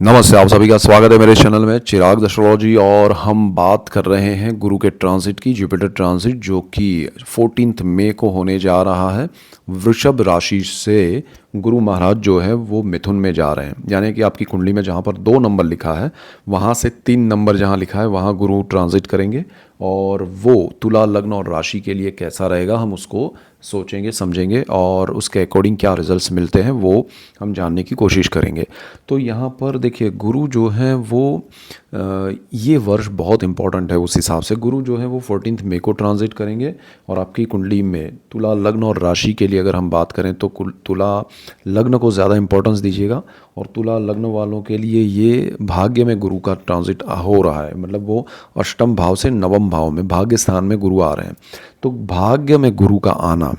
नमस्ते, आप सभी का स्वागत है मेरे चैनल में चिराग एस्ट्रोलॉजी। और हम बात कर रहे हैं गुरु के ट्रांजिट की, जुपिटर ट्रांजिट जो कि 14 मई को होने जा रहा है। वृषभ राशि से गुरु महाराज जो है वो मिथुन में जा रहे हैं, यानी कि आपकी कुंडली में जहाँ पर 2 नंबर लिखा है वहाँ से 3 नंबर जहाँ लिखा है वहाँ गुरु ट्रांजिट करेंगे। और वो तुला लग्न और राशि के लिए कैसा रहेगा हम उसको सोचेंगे, समझेंगे और उसके अकॉर्डिंग क्या रिजल्ट्स मिलते हैं वो हम जानने की कोशिश करेंगे। तो यहाँ पर देखिए, गुरु जो है वो ये वर्ष बहुत इंपॉर्टेंट है। उस हिसाब से गुरु जो है वो 14 मई को ट्रांजिट करेंगे। और आपकी कुंडली में तुला लग्न और राशि के लिए अगर हम बात करें तो तुला लग्न को ज़्यादा इंपॉर्टेंस दीजिएगा। और तुला लग्न वालों के लिए ये भाग्य में गुरु का ट्रांजिट हो रहा है, मतलब वो अष्टम भाव से नवम भाव में भाग्य स्थान में गुरु आ रहे हैं। तो भाग्य में गुरु का आना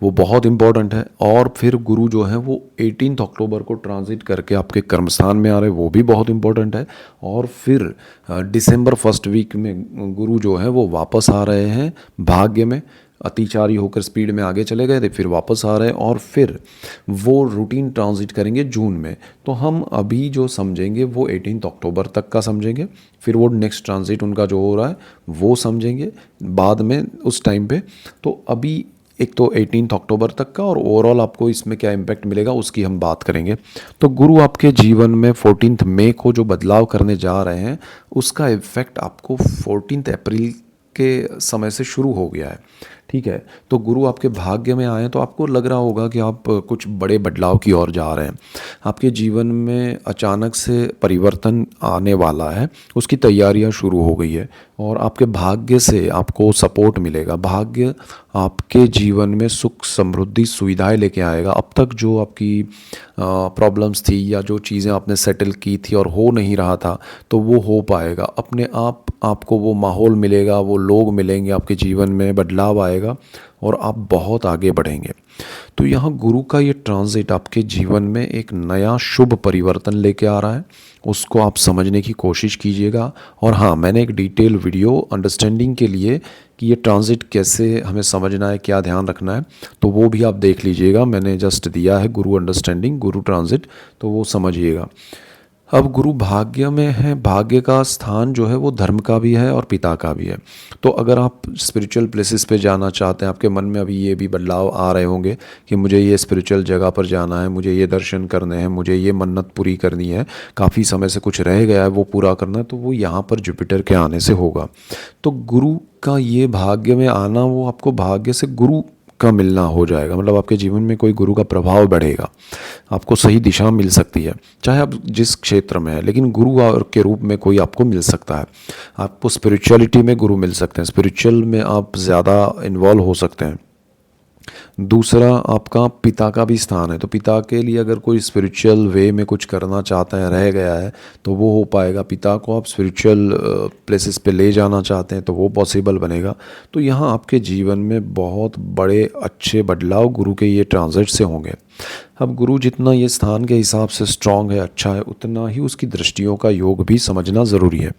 वो बहुत इंपॉर्टेंट है। और फिर गुरु जो है वो 18 अक्टूबर को ट्रांजिट करके आपके कर्म स्थान में आ रहे हैं, वो भी बहुत इंपॉर्टेंट है। और फिर दिसंबर फर्स्ट वीक में गुरु जो है वो वापस आ रहे हैं भाग्य में, अतिचारी होकर स्पीड में आगे चले गए थे, फिर वापस आ रहे हैं और फिर वो रूटीन ट्रांजिट करेंगे जून में। तो हम अभी जो समझेंगे वो 18 अक्टूबर तक का समझेंगे, फिर वो नेक्स्ट ट्रांजिट उनका जो हो रहा है वो समझेंगे बाद में उस टाइम पे। तो अभी एक तो 18 अक्टूबर तक का और ओवरऑल आपको इसमें क्या इम्पैक्ट मिलेगा उसकी हम बात करेंगे। तो गुरु आपके जीवन में 14 मई को जो बदलाव करने जा रहे हैं उसका इफेक्ट आपको 14 अप्रैल के समय से शुरू हो गया है। ठीक है, तो गुरु आपके भाग्य में आए तो आपको लग रहा होगा कि आप कुछ बड़े बदलाव की ओर जा रहे हैं। आपके जीवन में अचानक से परिवर्तन आने वाला है, उसकी तैयारियां शुरू हो गई है और आपके भाग्य से आपको सपोर्ट मिलेगा। भाग्य आपके जीवन में सुख समृद्धि सुविधाएं लेके आएगा। अब तक जो आपकी प्रॉब्लम्स थी या जो चीज़ें आपने सेटल की थी और हो नहीं रहा था तो वो हो पाएगा अपने आप। आपको वो माहौल मिलेगा, वो लोग मिलेंगे, आपके जीवन में बदलाव आएगा और आप बहुत आगे बढ़ेंगे। तो यहाँ गुरु का ये ट्रांजिट आपके जीवन में एक नया शुभ परिवर्तन लेके आ रहा है, उसको आप समझने की कोशिश कीजिएगा। और हाँ, मैंने एक डिटेल वीडियो अंडरस्टैंडिंग के लिए कि ये ट्रांजिट कैसे हमें समझना है, क्या ध्यान रखना है, तो वो भी आप देख लीजिएगा। मैंने जस्ट दिया है गुरु अंडरस्टैंडिंग, गुरु ट्रांजिट, तो वो समझिएगा। अब गुरु भाग्य में है, भाग्य का स्थान जो है वो धर्म का भी है और पिता का भी है। तो अगर आप स्पिरिचुअल प्लेसेस पे जाना चाहते हैं, आपके मन में अभी ये भी बदलाव आ रहे होंगे कि मुझे ये स्पिरिचुअल जगह पर जाना है, मुझे ये दर्शन करने हैं, मुझे ये मन्नत पूरी करनी है, काफ़ी समय से कुछ रह गया है वो पूरा करना है, तो वो यहाँ पर जुपिटर के आने से होगा। तो गुरु का ये भाग्य में आना वो आपको भाग्य से गुरु का मिलना हो जाएगा, मतलब आपके जीवन में कोई गुरु का प्रभाव बढ़ेगा, आपको सही दिशा मिल सकती है, चाहे आप जिस क्षेत्र में है, लेकिन गुरु के रूप में कोई आपको मिल सकता है। आपको स्पिरिचुअलिटी में गुरु मिल सकते हैं, स्पिरिचुअल में आप ज़्यादा इन्वॉल्व हो सकते हैं। दूसरा, आपका पिता का भी स्थान है, तो पिता के लिए अगर कोई स्पिरिचुअल वे में कुछ करना चाहता है, रह गया है, तो वो हो पाएगा। पिता को आप स्पिरिचुअल प्लेसेस पे ले जाना चाहते हैं तो वो पॉसिबल बनेगा। तो यहाँ आपके जीवन में बहुत बड़े अच्छे बदलाव गुरु के ये ट्रांजिट से होंगे। अब गुरु जितना ये स्थान के हिसाब से स्ट्रांग है, अच्छा है, उतना ही उसकी दृष्टियों का योग भी समझना ज़रूरी है।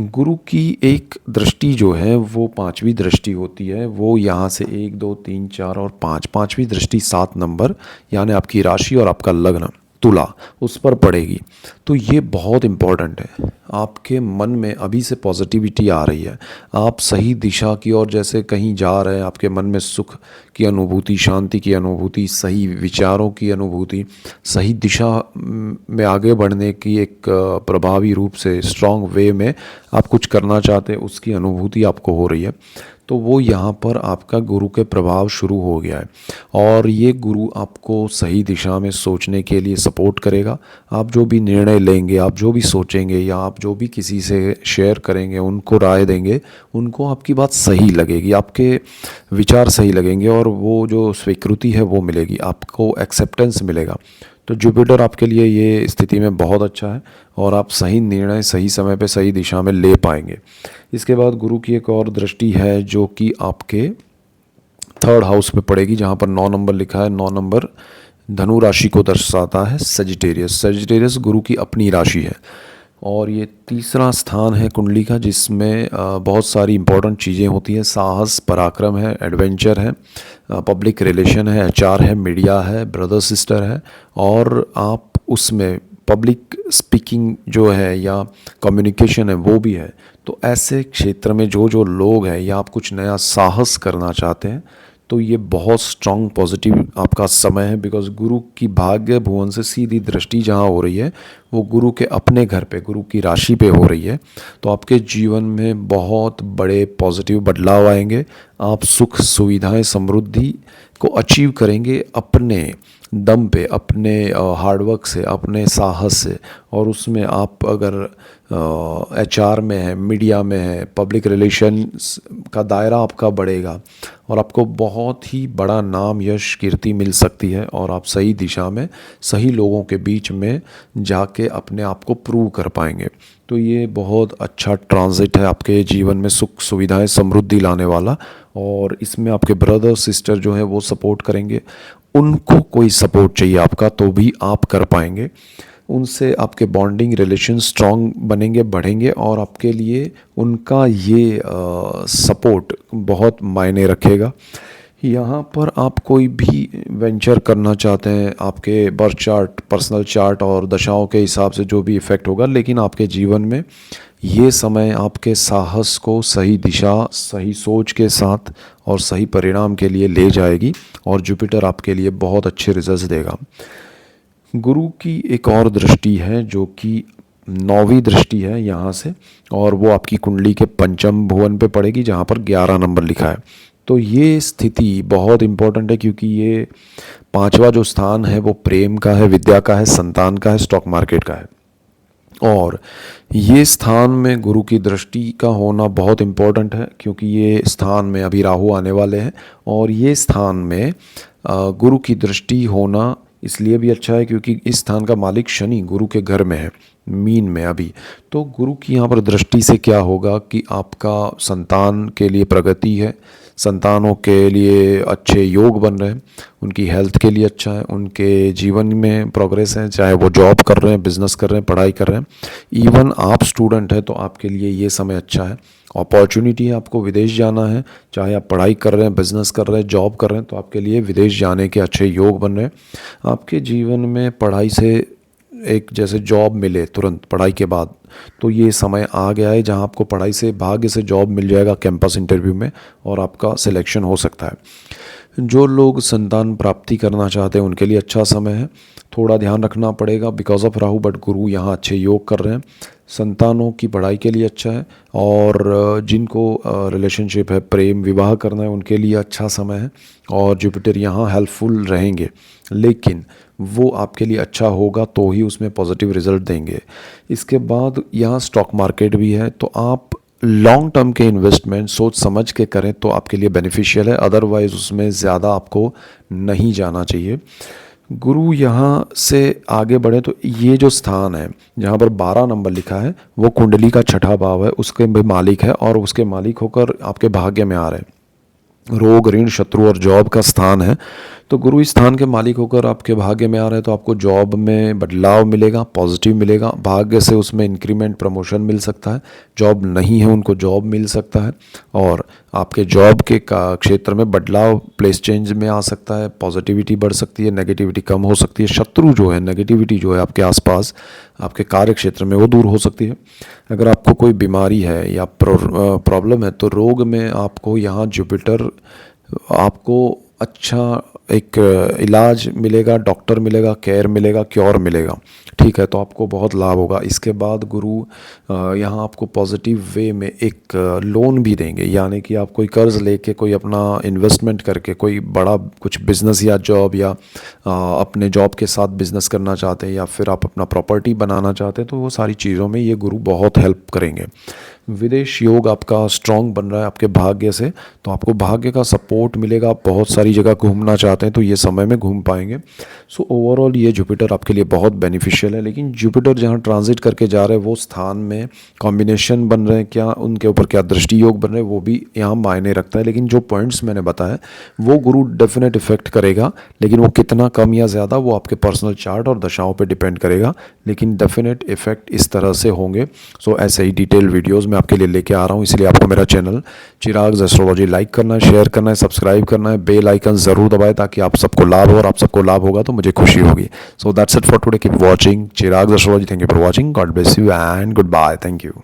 गुरु की एक दृष्टि जो है वो 5वीं दृष्टि होती है, वो यहाँ से 1 2 3 4 और 5, 5वीं दृष्टि 7 नंबर यानी आपकी राशि और आपका लग्न तुला उस पर पड़ेगी। तो ये बहुत इम्पॉर्टेंट है। आपके मन में अभी से पॉजिटिविटी आ रही है, आप सही दिशा की ओर जैसे कहीं जा रहे हैं, आपके मन में सुख की अनुभूति, शांति की अनुभूति, सही विचारों की अनुभूति, सही दिशा में आगे बढ़ने की एक प्रभावी रूप से स्ट्रॉन्ग वे में आप कुछ करना चाहते हैं उसकी अनुभूति आपको हो रही है। तो वो यहाँ पर आपका गुरु के प्रभाव शुरू हो गया है और ये गुरु आपको सही दिशा में सोचने के लिए सपोर्ट करेगा। आप जो भी निर्णय लेंगे, आप जो भी सोचेंगे या आप जो भी किसी से शेयर करेंगे, उनको राय देंगे, उनको आपकी बात सही लगेगी, आपके विचार सही लगेंगे और वो जो स्वीकृति है वो मिलेगी, आपको एक्सेप्टेंस मिलेगा। तो जुपिटर आपके लिए ये स्थिति में बहुत अच्छा है और आप सही निर्णय सही समय पे सही दिशा में ले पाएंगे। इसके बाद गुरु की एक और दृष्टि है जो कि आपके 3rd हाउस पे पड़ेगी, जहाँ पर 9 नंबर लिखा है। 9 नंबर धनु राशि को दर्शाता है, सजिटेरियस। सजिटेरियस गुरु की अपनी राशि है और ये तीसरा स्थान है कुंडली का जिसमें बहुत सारी इंपॉर्टेंट चीज़ें होती हैं। साहस, पराक्रम है, एडवेंचर है, पब्लिक रिलेशन है, एचआर है, मीडिया है, ब्रदर सिस्टर है और आप उसमें पब्लिक स्पीकिंग जो है या कम्युनिकेशन है वो भी है। तो ऐसे क्षेत्र में जो जो लोग हैं या आप कुछ नया साहस करना चाहते हैं तो ये बहुत स्ट्रॉन्ग पॉजिटिव आपका समय है, बिकॉज गुरु की भाग्य भुवन से सीधी दृष्टि जहाँ हो रही है वो गुरु के अपने घर पे, गुरु की राशि पे हो रही है। तो आपके जीवन में बहुत बड़े पॉजिटिव बदलाव आएंगे। आप सुख सुविधाएं समृद्धि को अचीव करेंगे अपने दम पे, अपने हार्डवर्क से, अपने साहस से। और उसमें आप अगर HR में है, मीडिया में है, पब्लिक रिलेशंस का दायरा आपका बढ़ेगा और आपको बहुत ही बड़ा नाम, यश, कीर्ति मिल सकती है और आप सही दिशा में सही लोगों के बीच में जाके अपने आप को प्रूव कर पाएंगे। तो ये बहुत अच्छा ट्रांजिट है आपके जीवन में, सुख सुविधाएं समृद्धि लाने वाला। और इसमें आपके ब्रदर सिस्टर जो है वो सपोर्ट करेंगे। उनको कोई सपोर्ट चाहिए आपका तो भी आप कर पाएंगे। उनसे आपके बॉन्डिंग रिलेशन स्ट्रॉन्ग बनेंगे, बढ़ेंगे और आपके लिए उनका ये सपोर्ट बहुत मायने रखेगा। यहाँ पर आप कोई भी वेंचर करना चाहते हैं, आपके बर्थ चार्ट, पर्सनल चार्ट और दशाओं के हिसाब से जो भी इफ़ेक्ट होगा, लेकिन आपके जीवन में ये समय आपके साहस को सही दिशा, सही सोच के साथ और सही परिणाम के लिए ले जाएगी और जुपिटर आपके लिए बहुत अच्छे रिजल्ट्स देगा। गुरु की एक और दृष्टि है जो कि 9वीं दृष्टि है यहाँ से, और वो आपकी कुंडली के पंचम भुवन पे पड़ेगी जहाँ पर 11 नंबर लिखा है। तो ये स्थिति बहुत इम्पोर्टेंट है क्योंकि ये 5वां जो स्थान है वो प्रेम का है, विद्या का है, संतान का है, स्टॉक मार्केट का है। और ये स्थान में गुरु की दृष्टि का होना बहुत इम्पोर्टेंट है क्योंकि ये स्थान में अभी राहु आने वाले हैं और ये स्थान में गुरु की दृष्टि होना इसलिए भी अच्छा है क्योंकि इस स्थान का मालिक शनि गुरु के घर में है, मीन में अभी। तो गुरु की यहाँ पर दृष्टि से क्या होगा कि आपका संतान के लिए प्रगति है, संतानों के लिए अच्छे योग बन रहे हैं, उनकी हेल्थ के लिए अच्छा है, उनके जीवन में प्रोग्रेस है, चाहे वो जॉब कर रहे हैं, बिजनेस कर रहे हैं, पढ़ाई कर रहे हैं। इवन आप स्टूडेंट हैं तो आपके लिए ये समय अच्छा है। अपॉर्चुनिटी है, आपको विदेश जाना है, चाहे आप पढ़ाई कर रहे हैं, बिजनेस कर रहे हैं, जॉब कर रहे हैं, तो आपके लिए विदेश जाने के अच्छे योग बन रहे हैं। आपके जीवन में पढ़ाई से एक जैसे जॉब मिले तुरंत पढ़ाई के बाद, तो ये समय आ गया है जहां आपको पढ़ाई से भाग्य से जॉब मिल जाएगा कैंपस इंटरव्यू में और आपका सिलेक्शन हो सकता है। जो लोग संतान प्राप्ति करना चाहते हैं उनके लिए अच्छा समय है। थोड़ा ध्यान रखना पड़ेगा बिकॉज ऑफ राहु, बट गुरु यहाँ अच्छे योग कर रहे हैं। संतानों की पढ़ाई के लिए अच्छा है और जिनको रिलेशनशिप है, प्रेम विवाह करना है, उनके लिए अच्छा समय है और जुपिटर यहाँ हेल्पफुल रहेंगे। लेकिन वो आपके लिए अच्छा होगा तो ही उसमें पॉजिटिव रिजल्ट देंगे। इसके बाद यहाँ स्टॉक मार्केट भी है, तो आप लॉन्ग टर्म के इन्वेस्टमेंट सोच समझ के करें तो आपके लिए बेनिफिशियल है, अदरवाइज़ उसमें ज़्यादा आपको नहीं जाना चाहिए। गुरु यहाँ से आगे बढ़े तो ये जो स्थान है जहाँ पर 12 नंबर लिखा है वो कुंडली का छठा भाव है, उसके भी मालिक है और उसके मालिक होकर आपके भाग्य में आ रहे हैं। रोग, ऋण, शत्रु और जॉब का स्थान है। तो गुरु इस स्थान के मालिक होकर आपके भाग्य में आ रहे हैं तो आपको जॉब में बदलाव मिलेगा, पॉजिटिव मिलेगा, भाग्य से उसमें इंक्रीमेंट, प्रमोशन मिल सकता है। जॉब नहीं है उनको जॉब मिल सकता है और आपके जॉब के क्षेत्र में बदलाव, प्लेस चेंज में आ सकता है, पॉजिटिविटी बढ़ सकती है, नेगेटिविटी कम हो सकती है, शत्रु जो है, नेगेटिविटी जो है आपके आसपास आपके कार्य क्षेत्र में वो दूर हो सकती है। अगर आपको कोई बीमारी है या प्रॉब्लम है तो रोग में आपको यहाँ जुपिटर आपको अच्छा एक इलाज मिलेगा, डॉक्टर मिलेगा, केयर मिलेगा, क्योर मिलेगा, ठीक है, तो आपको बहुत लाभ होगा। इसके बाद गुरु यहाँ आपको पॉजिटिव वे में एक लोन भी देंगे, यानी कि आप कोई कर्ज लेके कोई अपना इन्वेस्टमेंट करके कोई बड़ा कुछ बिजनेस या जॉब या अपने जॉब के साथ बिजनेस करना चाहते हैं या फिर आप अपना प्रॉपर्टी बनाना चाहते हैं तो वो सारी चीज़ों में ये गुरु बहुत हेल्प करेंगे। विदेश योग आपका स्ट्रॉन्ग बन रहा है आपके भाग्य से, तो आपको भाग्य का सपोर्ट मिलेगा। आप बहुत सारी जगह घूमना चाहते हैं तो ये समय में घूम पाएंगे। सो ओवरऑल ये जुपिटर आपके लिए बहुत बेनिफिशियल है। लेकिन जुपिटर जहाँ ट्रांजिट करके जा रहे हैं वो स्थान में कॉम्बिनेशन बन रहे हैं क्या, उनके ऊपर क्या दृष्टि योग बन रहे हैं वो भी यहाँ मायने रखता है। लेकिन जो पॉइंट्स मैंने बताया वो गुरु डेफिनेट इफेक्ट करेगा, लेकिन वो कितना कम या ज़्यादा वो आपके पर्सनल चार्ट और दशाओं पर डिपेंड करेगा, लेकिन डेफिनेट इफेक्ट इस तरह से होंगे। सो ऐसे ही डिटेल वीडियोज़ मैं आपके लिए लेके आ रहा हूँ, इसलिए आपको मेरा चैनल चिराग एस्ट्रोलॉजी लाइक करना है, शेयर करना है, सब्सक्राइब करना है, बेल आइकन ज़रूर दबाएं ताकि आप सबको लाभ हो, और आप सबको लाभ होगा तो मुझे खुशी होगी। So that's it for today, keep watching Chirag astrology. Thank you for watching, God bless you and goodbye, thank you.